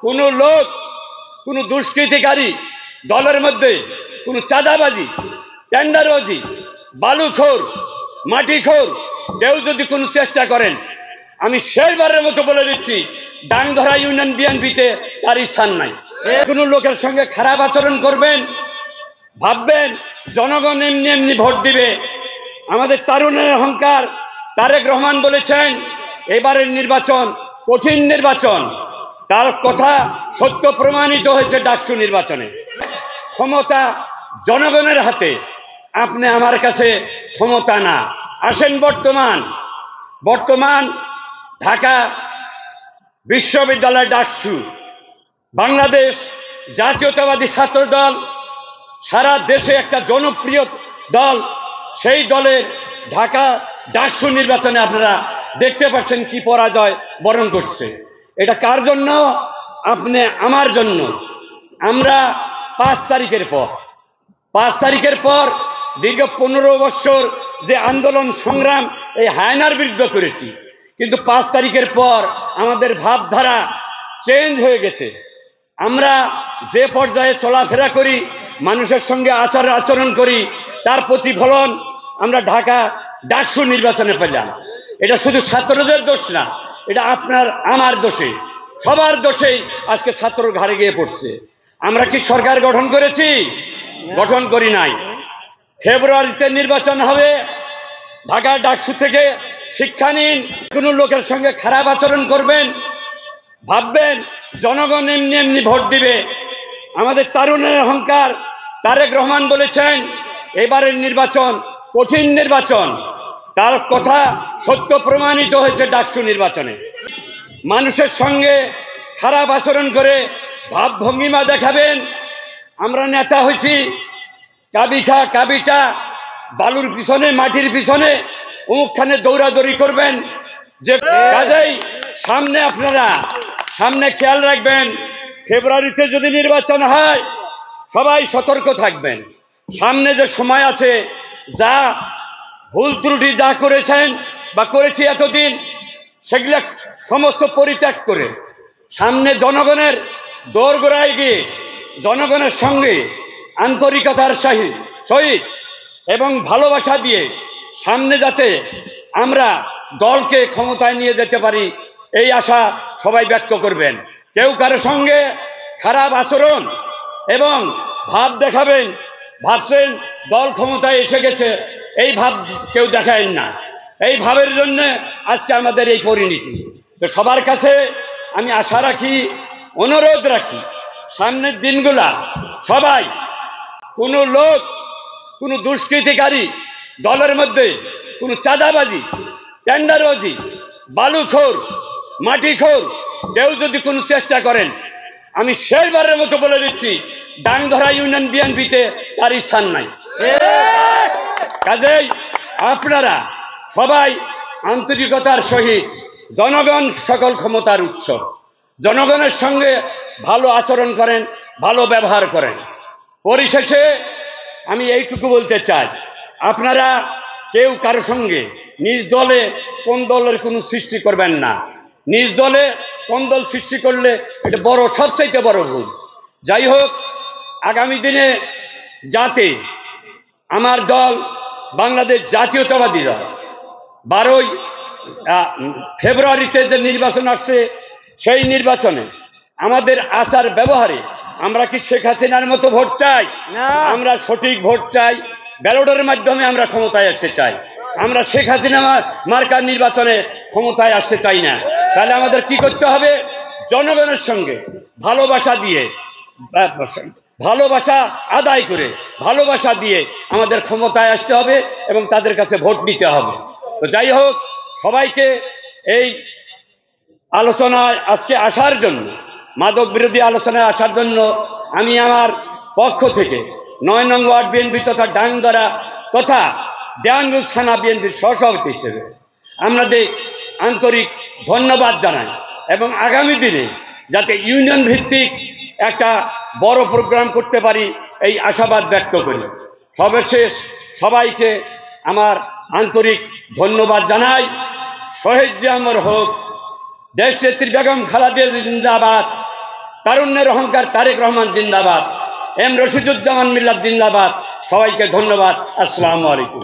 কোনো লোক, কোনো দুষ্কৃতিকারী দলের মধ্যে কোনো চাঁদাবাজি, টেন্ডারবাজি, বালুখোর, মাটিখোর কেউ যদি কোনো চেষ্টা করেন, আমি শেষবারের মতো বলে দিচ্ছি, ডাংধরা ইউনিয়ন বিএনপিতে তার স্থান নাই। কোনো লোকের সঙ্গে খারাপ আচরণ করবেন, ভাববেন জনগণ এমনি এমনি ভোট দিবে। আমাদের তরুণের অহংকার তারেক রহমান বলেছেন এবারের নির্বাচন কঠিন নির্বাচন। তার কথা সত্য প্রমাণিত হয়েছে ডাকসু নির্বাচনে। ক্ষমতা জনগণের হাতে, আপনি আমার কাছে ক্ষমতা না। আসেন বর্তমান ঢাকা বিশ্ববিদ্যালয় ডাকসু বাংলাদেশ জাতীয়তাবাদী ছাত্র দল সারা দেশে একটা জনপ্রিয় দল। সেই দলের ঢাকা ডাকসু নির্বাচনে আপনারা দেখতে পাচ্ছেন কি পরাজয় বরণ করছে। এটা কার জন্য? আপনি আমার জন্য। আমরা 5 তারিখের পর দীর্ঘ 15 বছর যে আন্দোলন সংগ্রাম এই হায়নার বিরুদ্ধে করেছি, কিন্তু 5 তারিখের পর আমাদের ভাবধারা চেঞ্জ হয়ে গেছে। আমরা যে পর্যায়ে চলাফেরা করি, মানুষের সঙ্গে আচরণ করি, তার প্রতিফলন আমরা ঢাকা ডাকসু নির্বাচনে পেলাম। এটা শুধু ছাত্রদের দোষ না, এটা আপনার আমার দোষে, সবার দোষেই আজকে ছাত্র ঘাড়ে গিয়ে পড়ছে। আমরা কি সরকার গঠন করেছি? গঠন করি নাই। ফেব্রুয়ারিতে নির্বাচন হবে। ঢাকা ডাকসু থেকে শিক্ষা নিন। কোনো লোকের সঙ্গে খারাপ আচরণ করবেন, ভাববেন জনগণ এমনি এমনি ভোট দিবে। আমাদের তরুণের অহংকার তারেক রহমান বলেছেন এবারের নির্বাচন কঠিন নির্বাচন। তার কথা সত্য প্রমাণিত হয়েছে ডাকসু নির্বাচনে। মানুষের সঙ্গে খারাপ আচরণ করে ভাবভঙ্গিমা দেখাবেন আমরা নেতা হয়েছি, কাবিটা বালুর পিছনে, মাটির পিছনে অমুকখানে দৌড়াদৌড়ি করবেন। যে কাজেই আপনারা সামনে খেয়াল রাখবেন, ফেব্রুয়ারিতে যদি নির্বাচন হয় সবাই সতর্ক থাকবেন। সামনে যে সময় আছে, যা ভুল ত্রুটি যা করেছেন বা করেছি এতদিন, সেগুলা সমস্ত পরিত্যাগ করে সামনে জনগণের দোরগোড়ায় গিয়ে জনগণের সঙ্গে আন্তরিকতার সহিত এবং ভালোবাসা দিয়ে সামনে যাতে আমরা দলকে ক্ষমতায় নিয়ে যেতে পারি, এই আশা সবাই ব্যক্ত করবেন। কেউ কারো সঙ্গে খারাপ আচরণ এবং ভাব দেখাবেন, ভাবছেন দল ক্ষমতায় এসে গেছে, এই ভাব কেউ দেখায় না। এই ভাবের জন্য আজকে আমাদের এই পরিণতি। তো সবার কাছে আমি আশা রাখি, অনুরোধ রাখি, সামনের দিনগুলা সবাই, কোনো লোক, কোনো দুষ্কৃতিকারী দলের মধ্যে কোনো চাঁদাবাজি, টেন্ডারবাজি, বালুখোর, মাটিখোর কেউ যদি কোনো চেষ্টা করেন, আমি শেষবারের মতো বলে দিচ্ছি, ডাংধরা ইউনিয়ন বিএনপিতে তার স্থান নাই। কাজেই আপনারা সবাই আন্তরিকতার সহিত, জনগণ সকল ক্ষমতার উৎস, জনগণের সঙ্গে ভালো আচরণ করেন, ভালো ব্যবহার করেন। পরিশেষে আমি এইটুকু বলতে চাই, আপনারা কেউ কারো সঙ্গে নিজ দলে কোন দলের কোনো সৃষ্টি করবেন না। নিজ দলে কোন দল সৃষ্টি করলে এটা বড়, সবচাইতে বড় ভুল। যাই হোক, আগামী দিনে যাতে আমার দল বাংলাদেশ জাতীয়তাবাদী দল 12 ফেব্রুয়ারিতে যে নির্বাচন আসছে, সেই নির্বাচনে আমাদের আচার ব্যবহারে আমরা কি শেখ হাসিনার মতো ভোট চাই? আমরা সঠিক ভোট চাই, ব্যালটের মাধ্যমে আমরা ক্ষমতায় আসতে চাই। আমরা শেখ হাসিনা মার্কার নির্বাচনে ক্ষমতায় আসতে চাই না। তাহলে আমাদের কি করতে হবে? জনগণের সঙ্গে ভালোবাসা দিয়ে, ভালোবাসা আদায় করে, ভালোবাসা দিয়ে আমাদের ক্ষমতায় আসতে হবে এবং তাদের কাছে ভোট দিতে হবে। তো যাই হোক, সবাইকে এই আলোচনায় আজকে আসার জন্য, মাদক বিরোধী আলোচনায় আসার জন্য আমি আমার পক্ষ থেকে 9 নং ওয়ার্ড বিএনপি তথা ডাংধরা তথা দেওয়ানগঞ্জ থানা বিএনপির সহসভাপতি হিসেবে আমাদের আন্তরিক ধন্যবাদ জানাই এবং আগামী দিনে যাতে ইউনিয়ন ভিত্তিক একটা বড় প্রোগ্রাম করতে পারি এই আশাবাদ ব্যক্ত করি। সর্বশেষ সবাইকে আমার আন্তরিক ধন্যবাদ জানাই। শহীদ জিয়া অমর হোক, দেশনেত্রী বেগম খালেদা জিয়া জিন্দাবাদ, তারুণ্যের অহংকার তারেক রহমান জিন্দাবাদ, এম রশিদুজ্জামান মিল্লাত জিন্দাবাদ। সবাইকে ধন্যবাদ। আসসালামু আলাইকুম।